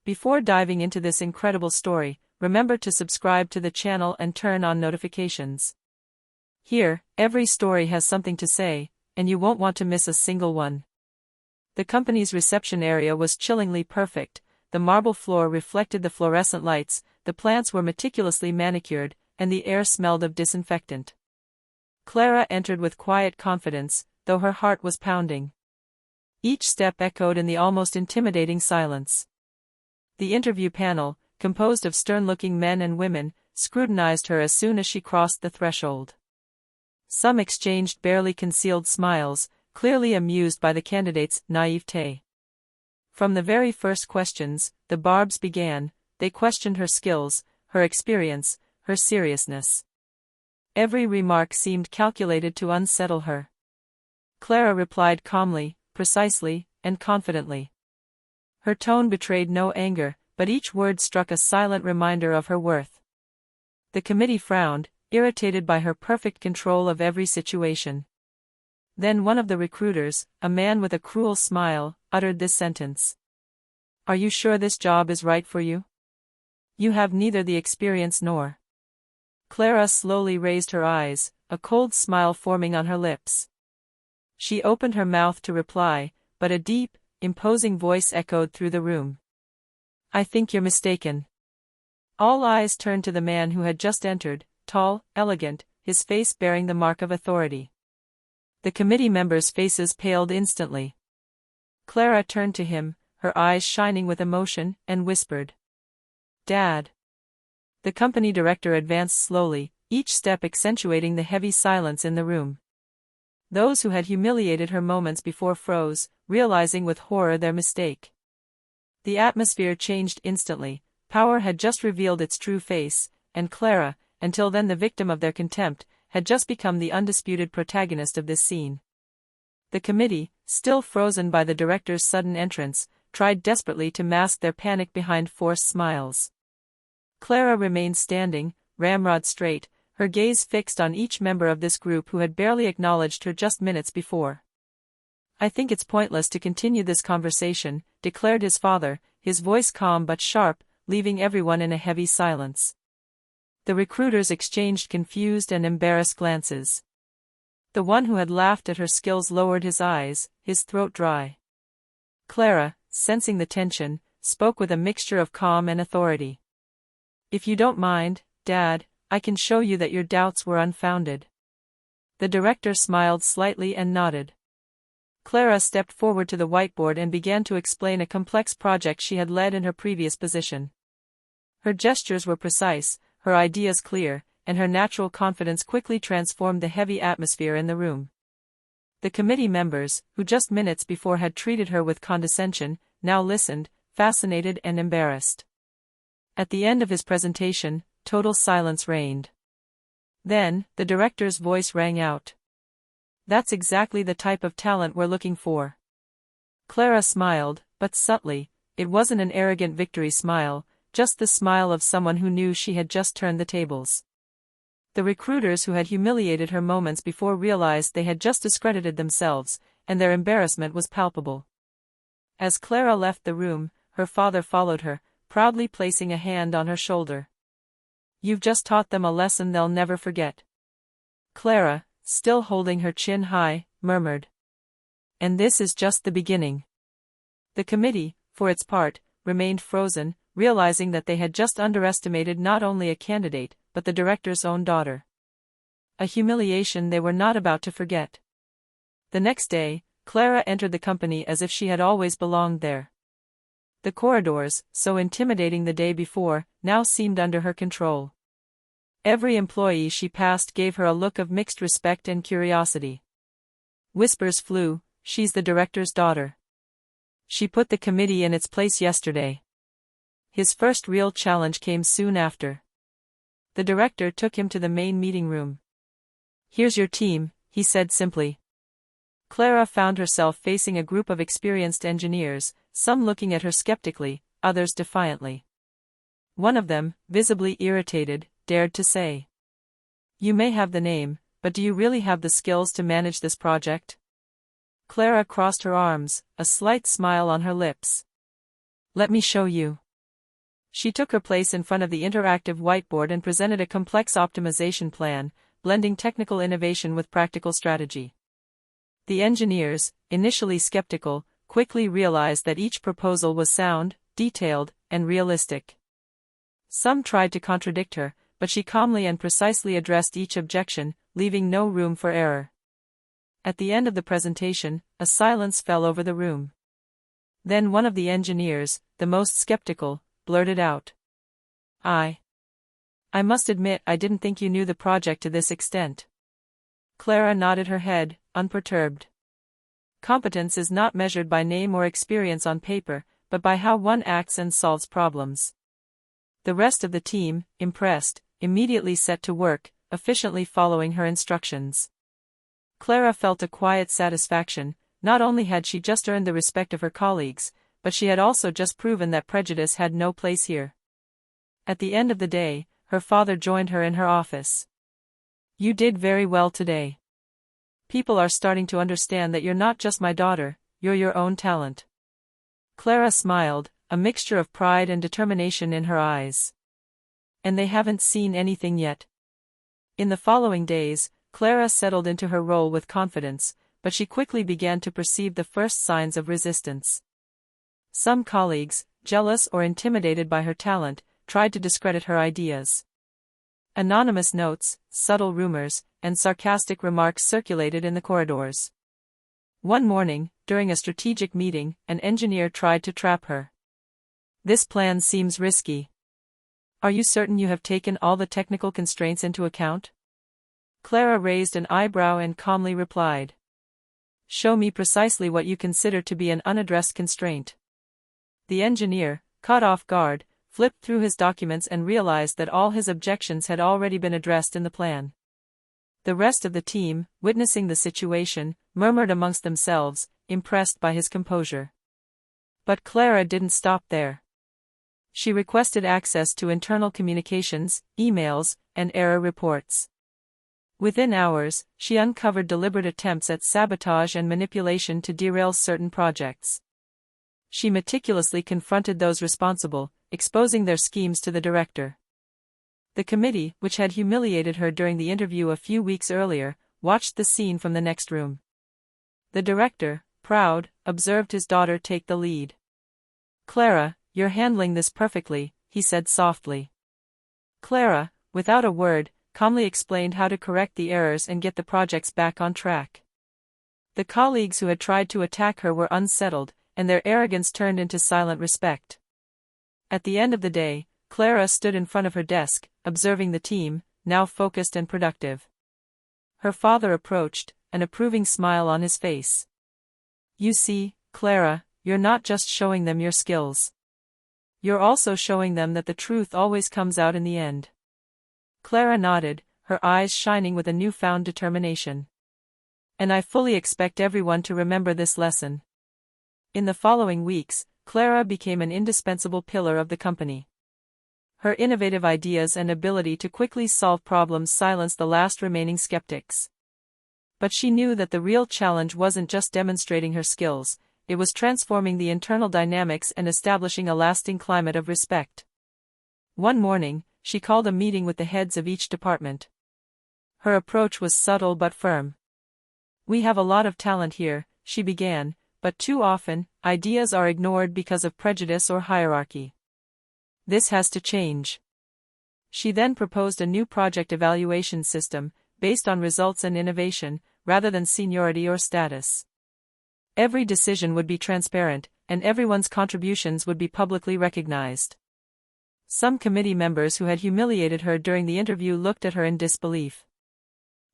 Before diving into this incredible story, remember to subscribe to the channel and turn on notifications. Here, every story has something to say, and you won't want to miss a single one. The company's reception area was chillingly perfect. The marble floor reflected the fluorescent lights, the plants were meticulously manicured, and the air smelled of disinfectant. Clara entered with quiet confidence, though her heart was pounding. Each step echoed in the almost intimidating silence. The interview panel, composed of stern-looking men and women, scrutinized her as soon as she crossed the threshold. Some exchanged barely concealed smiles, clearly amused by the candidate's naivete. From the very first questions, the barbs began. They questioned her skills, her experience, her seriousness. Every remark seemed calculated to unsettle her. Clara replied calmly, precisely, and confidently. Her tone betrayed no anger, but each word struck a silent reminder of her worth. The committee frowned, irritated by her perfect control of every situation. Then one of the recruiters, a man with a cruel smile, uttered this sentence. "Are you sure this job is right for you? You have neither the experience nor." Clara slowly raised her eyes, a cold smile forming on her lips. She opened her mouth to reply, but a deep, imposing voice echoed through the room. "I think you're mistaken." All eyes turned to the man who had just entered, tall, elegant, his face bearing the mark of authority. The committee members' faces paled instantly. Clara turned to him, her eyes shining with emotion, and whispered, "Dad." The company director advanced slowly, each step accentuating the heavy silence in the room. Those who had humiliated her moments before froze, realizing with horror their mistake. The atmosphere changed instantly. Power had just revealed its true face, and Clara, until then the victim of their contempt, had just become the undisputed protagonist of this scene. The committee, still frozen by the director's sudden entrance, tried desperately to mask their panic behind forced smiles. Clara remained standing, ramrod straight, her gaze fixed on each member of this group who had barely acknowledged her just minutes before. "I think it's pointless to continue this conversation," declared his father, his voice calm but sharp, leaving everyone in a heavy silence. The recruiters exchanged confused and embarrassed glances. The one who had laughed at her skills lowered his eyes, his throat dry. Clara, sensing the tension, spoke with a mixture of calm and authority. "If you don't mind, Dad, I can show you that your doubts were unfounded." The director smiled slightly and nodded. Clara stepped forward to the whiteboard and began to explain a complex project she had led in her previous position. Her gestures were precise, her ideas clear, and her natural confidence quickly transformed the heavy atmosphere in the room. The committee members, who just minutes before had treated her with condescension, now listened, fascinated and embarrassed. At the end of his presentation, total silence reigned. Then, the director's voice rang out. "That's exactly the type of talent we're looking for." Clara smiled, but subtly. It wasn't an arrogant victory smile, just the smile of someone who knew she had just turned the tables. The recruiters who had humiliated her moments before realized they had just discredited themselves, and their embarrassment was palpable. As Clara left the room, her father followed her, proudly placing a hand on her shoulder. "You've just taught them a lesson they'll never forget." Clara, still holding her chin high, murmured, "And this is just the beginning." The committee, for its part, remained frozen, realizing that they had just underestimated not only a candidate, but the director's own daughter. A humiliation they were not about to forget. The next day, Clara entered the company as if she had always belonged there. The corridors, so intimidating the day before, now seemed under her control. Every employee she passed gave her a look of mixed respect and curiosity. Whispers flew, "She's the director's daughter. She put the committee in its place yesterday." His first real challenge came soon after. The director took him to the main meeting room. "Here's your team," he said simply. Clara found herself facing a group of experienced engineers, some looking at her skeptically, others defiantly. One of them, visibly irritated, dared to say, "You may have the name, but do you really have the skills to manage this project?" Clara crossed her arms, a slight smile on her lips. "Let me show you." She took her place in front of the interactive whiteboard and presented a complex optimization plan, blending technical innovation with practical strategy. The engineers, initially skeptical, quickly realized that each proposal was sound, detailed, and realistic. Some tried to contradict her, but she calmly and precisely addressed each objection, leaving no room for error. At the end of the presentation, a silence fell over the room. Then one of the engineers, the most skeptical, blurted out, I must admit I didn't think you knew the project to this extent." Clara nodded her head, unperturbed. Competence is not measured by name or experience on paper, but by how one acts and solves problems. The rest of the team, impressed, immediately set to work, efficiently following her instructions. Clara felt a quiet satisfaction. Not only had she just earned the respect of her colleagues, but she had also just proven that prejudice had no place here. At the end of the day, her father joined her in her office. "You did very well today. People are starting to understand that you're not just my daughter, you're your own talent." Clara smiled, a mixture of pride and determination in her eyes. "And they haven't seen anything yet." In the following days, Clara settled into her role with confidence, but she quickly began to perceive the first signs of resistance. Some colleagues, jealous or intimidated by her talent, tried to discredit her ideas. Anonymous notes, subtle rumors, and sarcastic remarks circulated in the corridors. One morning, during a strategic meeting, an engineer tried to trap her. "This plan seems risky. Are you certain you have taken all the technical constraints into account?" Clara raised an eyebrow and calmly replied, "Show me precisely what you consider to be an unaddressed constraint." The engineer, caught off guard, flipped through his documents and realized that all his objections had already been addressed in the plan. The rest of the team, witnessing the situation, murmured amongst themselves, impressed by his composure. But Clara didn't stop there. She requested access to internal communications, emails, and error reports. Within hours, she uncovered deliberate attempts at sabotage and manipulation to derail certain projects. She meticulously confronted those responsible, exposing their schemes to the director. The committee, which had humiliated her during the interview a few weeks earlier, watched the scene from the next room. The director, proud, observed his daughter take the lead. "Clara, you're handling this perfectly," he said softly. Clara, without a word, calmly explained how to correct the errors and get the projects back on track. The colleagues who had tried to attack her were unsettled, and their arrogance turned into silent respect. At the end of the day, Clara stood in front of her desk, observing the team, now focused and productive. Her father approached, an approving smile on his face. "You see, Clara, you're not just showing them your skills. You're also showing them that the truth always comes out in the end." Clara nodded, her eyes shining with a newfound determination. "And I fully expect everyone to remember this lesson." In the following weeks, Clara became an indispensable pillar of the company. Her innovative ideas and ability to quickly solve problems silenced the last remaining skeptics. But she knew that the real challenge wasn't just demonstrating her skills, it was transforming the internal dynamics and establishing a lasting climate of respect. One morning, she called a meeting with the heads of each department. Her approach was subtle but firm. "We have a lot of talent here," she began, "but too often, ideas are ignored because of prejudice or hierarchy. This has to change." She then proposed a new project evaluation system, based on results and innovation, rather than seniority or status. Every decision would be transparent, and everyone's contributions would be publicly recognized. Some committee members who had humiliated her during the interview looked at her in disbelief.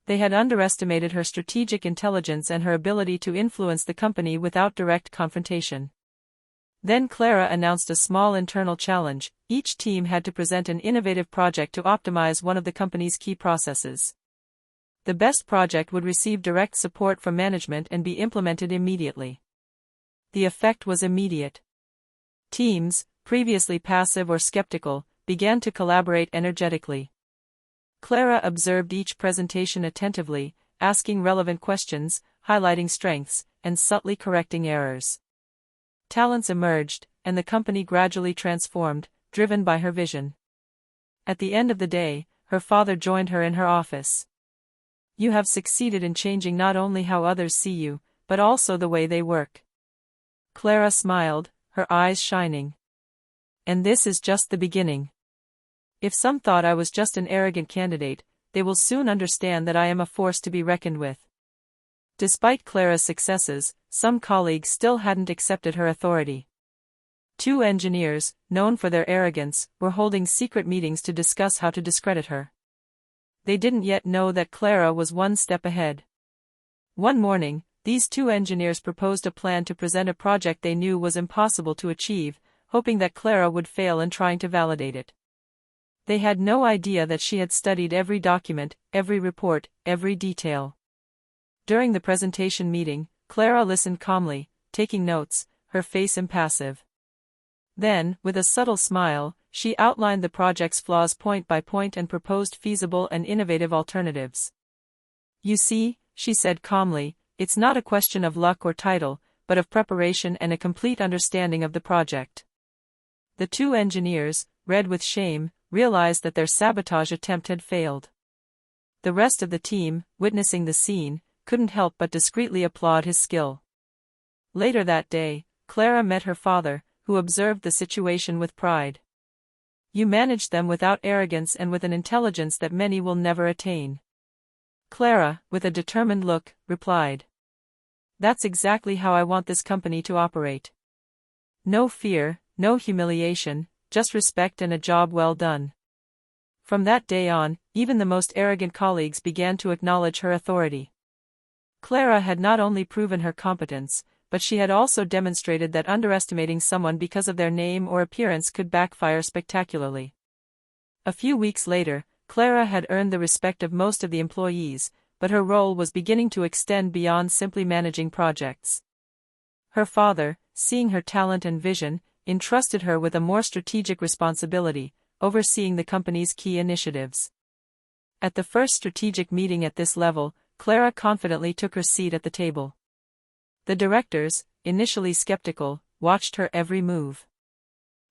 They had underestimated her strategic intelligence and her ability to influence the company without direct confrontation. Then Clara announced a small internal challenge: each team had to present an innovative project to optimize one of the company's key processes. The best project would receive direct support from management and be implemented immediately. The effect was immediate. Teams, previously passive or skeptical, began to collaborate energetically. Clara observed each presentation attentively, asking relevant questions, highlighting strengths, and subtly correcting errors. Talents emerged, and the company gradually transformed, driven by her vision. At the end of the day, her father joined her in her office. "You have succeeded in changing not only how others see you, but also the way they work." Clara smiled, her eyes shining. "And this is just the beginning. If some thought I was just an arrogant candidate, they will soon understand that I am a force to be reckoned with." Despite Clara's successes, some colleagues still hadn't accepted her authority. 2 engineers, known for their arrogance, were holding secret meetings to discuss how to discredit her. They didn't yet know that Clara was one step ahead. One morning, these 2 engineers proposed a plan to present a project they knew was impossible to achieve, hoping that Clara would fail in trying to validate it. They had no idea that she had studied every document, every report, every detail. During the presentation meeting, Clara listened calmly, taking notes, her face impassive. Then, with a subtle smile, she outlined the project's flaws point by point and proposed feasible and innovative alternatives. "You see," she said calmly, "it's not a question of luck or title, but of preparation and a complete understanding of the project." The 2 engineers, red with shame, realized that their sabotage attempt had failed. The rest of the team, witnessing the scene, couldn't help but discreetly applaud his skill. Later that day, Clara met her father, who observed the situation with pride. "You managed them without arrogance and with an intelligence that many will never attain." Clara, with a determined look, replied, "That's exactly how I want this company to operate. No fear, no humiliation, just respect and a job well done." From that day on, even the most arrogant colleagues began to acknowledge her authority. Clara had not only proven her competence, but she had also demonstrated that underestimating someone because of their name or appearance could backfire spectacularly. A few weeks later, Clara had earned the respect of most of the employees, but her role was beginning to extend beyond simply managing projects. Her father, seeing her talent and vision, entrusted her with a more strategic responsibility, overseeing the company's key initiatives. At the first strategic meeting at this level, Clara confidently took her seat at the table. The directors, initially skeptical, watched her every move.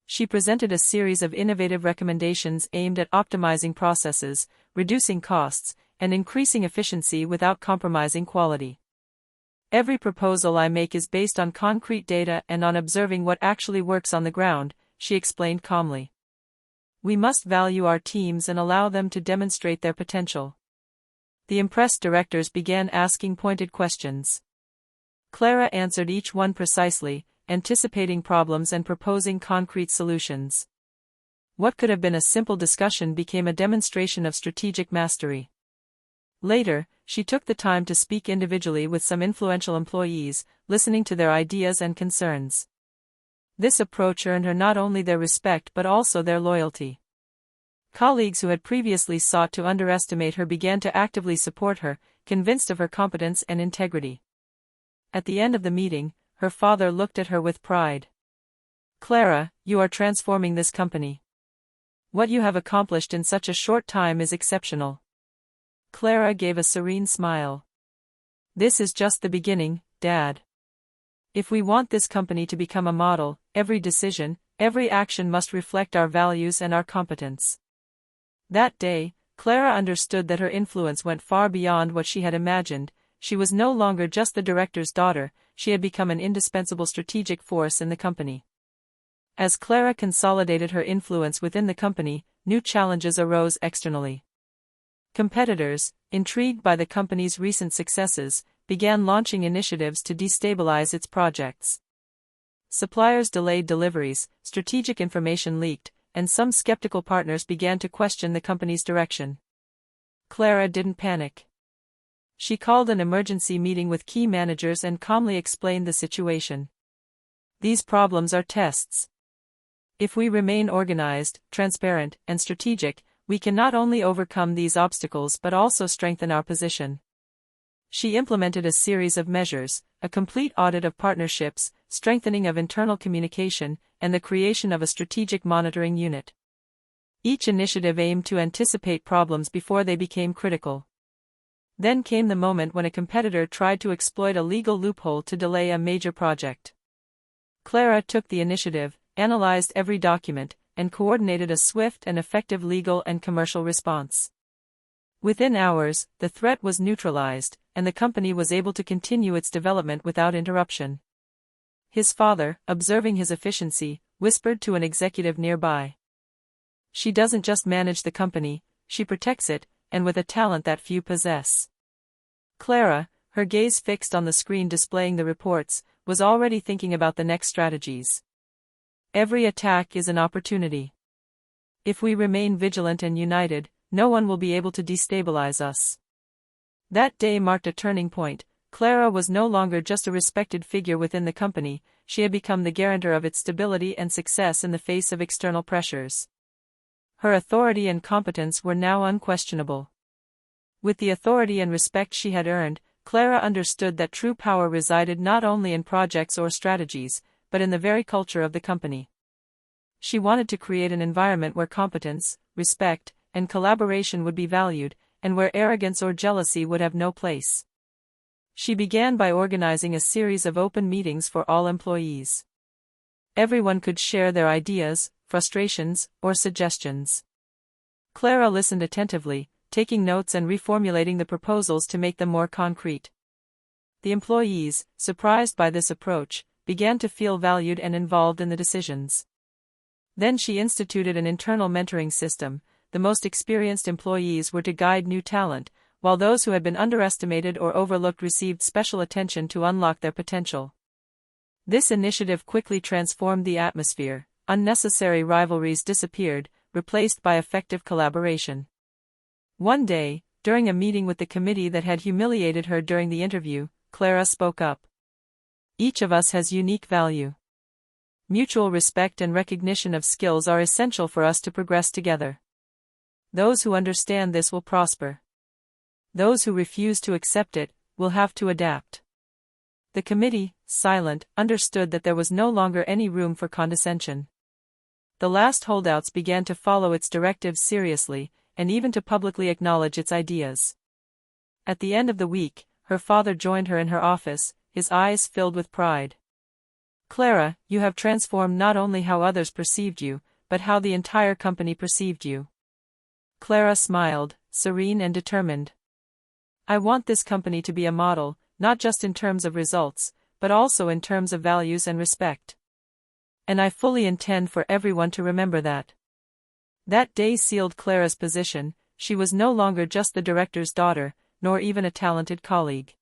She presented a series of innovative recommendations aimed at optimizing processes, reducing costs, and increasing efficiency without compromising quality. "Every proposal I make is based on concrete data and on observing what actually works on the ground," she explained calmly. "We must value our teams and allow them to demonstrate their potential." The impressed directors began asking pointed questions. Clara answered each one precisely, anticipating problems and proposing concrete solutions. What could have been a simple discussion became a demonstration of strategic mastery. Later, she took the time to speak individually with some influential employees, listening to their ideas and concerns. This approach earned her not only their respect but also their loyalty. Colleagues who had previously sought to underestimate her began to actively support her, convinced of her competence and integrity. At the end of the meeting, her father looked at her with pride. "Clara, you are transforming this company. What you have accomplished in such a short time is exceptional." Clara gave a serene smile. "This is just the beginning, Dad. If we want this company to become a model, every decision, every action must reflect our values and our competence." That day, Clara understood that her influence went far beyond what she had imagined. She was no longer just the director's daughter, she had become an indispensable strategic force in the company. As Clara consolidated her influence within the company, new challenges arose externally. Competitors, intrigued by the company's recent successes, began launching initiatives to destabilize its projects. Suppliers delayed deliveries, strategic information leaked, and some skeptical partners began to question the company's direction. Clara didn't panic. She called an emergency meeting with key managers and calmly explained the situation. "These problems are tests. If we remain organized, transparent, and strategic, we can not only overcome these obstacles but also strengthen our position." She implemented a series of measures, a complete audit of partnerships, strengthening of internal communication, and the creation of a strategic monitoring unit. Each initiative aimed to anticipate problems before they became critical. Then came the moment when a competitor tried to exploit a legal loophole to delay a major project. Clara took the initiative, analyzed every document, and coordinated a swift and effective legal and commercial response. Within hours, the threat was neutralized, and the company was able to continue its development without interruption. His father, observing his efficiency, whispered to an executive nearby. "She doesn't just manage the company, she protects it, and with a talent that few possess." Clara, her gaze fixed on the screen displaying the reports, was already thinking about the next strategies. Every attack is an opportunity. If we remain vigilant and united, no one will be able to destabilize us. That day marked a turning point. Clara was no longer just a respected figure within the company, she had become the guarantor of its stability and success in the face of external pressures. Her authority and competence were now unquestionable. With the authority and respect she had earned, Clara understood that true power resided not only in projects or strategies, but in the very culture of the company. She wanted to create an environment where competence, respect, and collaboration would be valued, and where arrogance or jealousy would have no place. She began by organizing a series of open meetings for all employees. Everyone could share their ideas, frustrations, or suggestions. Clara listened attentively, taking notes and reformulating the proposals to make them more concrete. The employees, surprised by this approach, began to feel valued and involved in the decisions. Then she instituted an internal mentoring system. The most experienced employees were to guide new talent, while those who had been underestimated or overlooked received special attention to unlock their potential. This initiative quickly transformed the atmosphere. Unnecessary rivalries disappeared, replaced by effective collaboration. One day, during a meeting with the committee that had humiliated her during the interview, Clara spoke up. "Each of us has unique value. Mutual respect and recognition of skills are essential for us to progress together. Those who understand this will prosper. Those who refuse to accept it will have to adapt." The committee, silent, understood that there was no longer any room for condescension. The last holdouts began to follow its directives seriously, and even to publicly acknowledge its ideas. At the end of the week, her father joined her in her office, his eyes filled with pride. "Clara, you have transformed not only how others perceived you, but how the entire company perceived you." Clara smiled, serene and determined. "I want this company to be a model, not just in terms of results, but also in terms of values and respect. And I fully intend for everyone to remember that." That day sealed Clara's position. She was no longer just the director's daughter, nor even a talented colleague.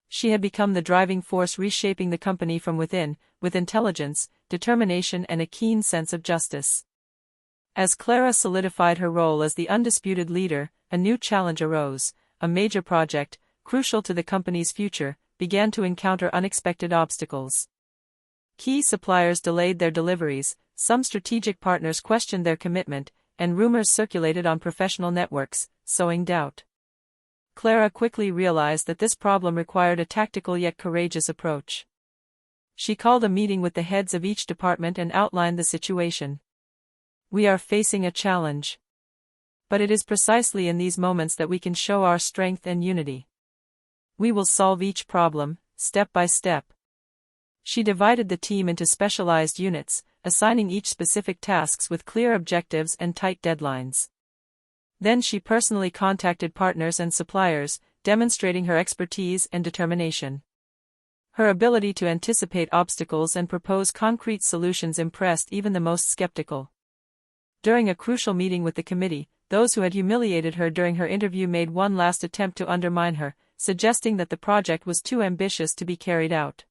She had become the driving force reshaping the company from within, with intelligence, determination and a keen sense of justice. As Clara solidified her role as the undisputed leader, a new challenge arose. A major project, crucial to the company's future, began to encounter unexpected obstacles. Key suppliers delayed their deliveries, some strategic partners questioned their commitment, and rumors circulated on professional networks, sowing doubt. Clara quickly realized that this problem required a tactical yet courageous approach. She called a meeting with the heads of each department and outlined the situation. "We are facing a challenge. But it is precisely in these moments that we can show our strength and unity. We will solve each problem, step by step." She divided the team into specialized units, assigning each specific tasks with clear objectives and tight deadlines. Then she personally contacted partners and suppliers, demonstrating her expertise and determination. Her ability to anticipate obstacles and propose concrete solutions impressed even the most skeptical. During a crucial meeting with the committee, those who had humiliated her during her interview made one last attempt to undermine her, suggesting that the project was too ambitious to be carried out.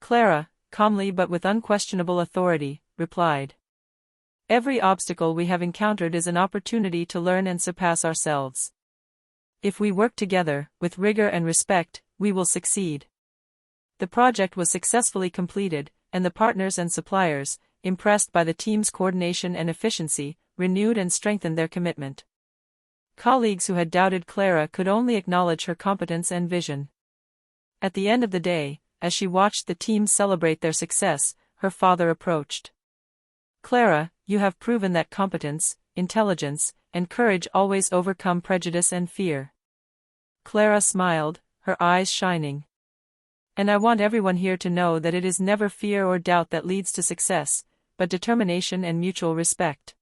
Clara, calmly but with unquestionable authority, replied, "Every obstacle we have encountered is an opportunity to learn and surpass ourselves. If we work together, with rigor and respect, we will succeed." The project was successfully completed, and the partners and suppliers, impressed by the team's coordination and efficiency, renewed and strengthened their commitment. Colleagues who had doubted Clara could only acknowledge her competence and vision. At the end of the day, as she watched the team celebrate their success, her father approached. "Clara, you have proven that competence, intelligence, and courage always overcome prejudice and fear." Clara smiled, her eyes shining. "And I want everyone here to know that it is never fear or doubt that leads to success, but determination and mutual respect.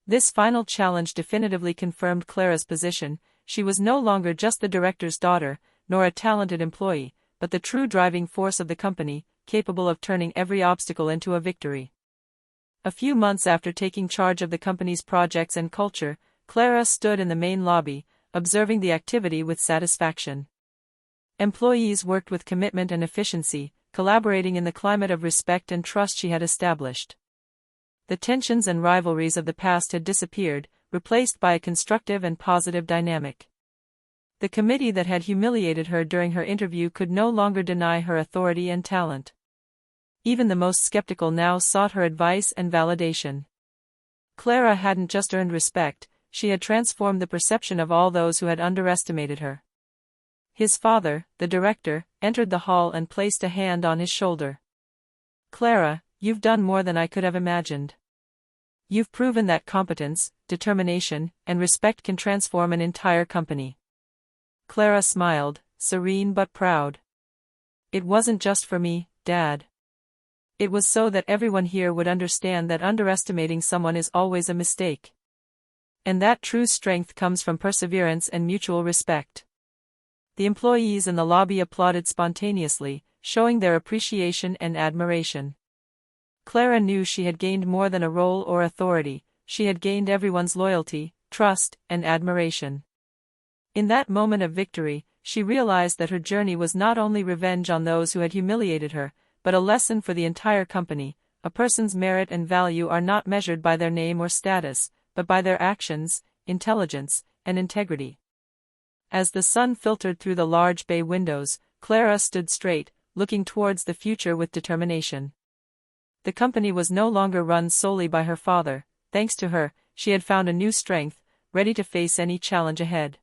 This final challenge definitively confirmed Clara's position. She was no longer just the director's daughter, nor a talented employee, but the true driving force of the company, capable of turning every obstacle into a victory. A few months after taking charge of the company's projects and culture, Clara stood in the main lobby, observing the activity with satisfaction. Employees worked with commitment and efficiency, collaborating in the climate of respect and trust she had established. The tensions and rivalries of the past had disappeared, replaced by a constructive and positive dynamic. The committee that had humiliated her during her interview could no longer deny her authority and talent. Even the most skeptical now sought her advice and validation. Clara hadn't just earned respect, she had transformed the perception of all those who had underestimated her. His father, the director, entered the hall and placed a hand on his shoulder. "Clara, you've done more than I could have imagined. You've proven that competence, determination, and respect can transform an entire company." Clara smiled, serene but proud. "It wasn't just for me, Dad. It was so that everyone here would understand that underestimating someone is always a mistake. And that true strength comes from perseverance and mutual respect." The employees in the lobby applauded spontaneously, showing their appreciation and admiration. Clara knew she had gained more than a role or authority, she had gained everyone's loyalty, trust, and admiration. In that moment of victory, she realized that her journey was not only revenge on those who had humiliated her, but a lesson for the entire company. A person's merit and value are not measured by their name or status, but by their actions, intelligence, and integrity. As the sun filtered through the large bay windows, Clara stood straight, looking towards the future with determination. The company was no longer run solely by her father. Thanks to her, she had found a new strength, ready to face any challenge ahead.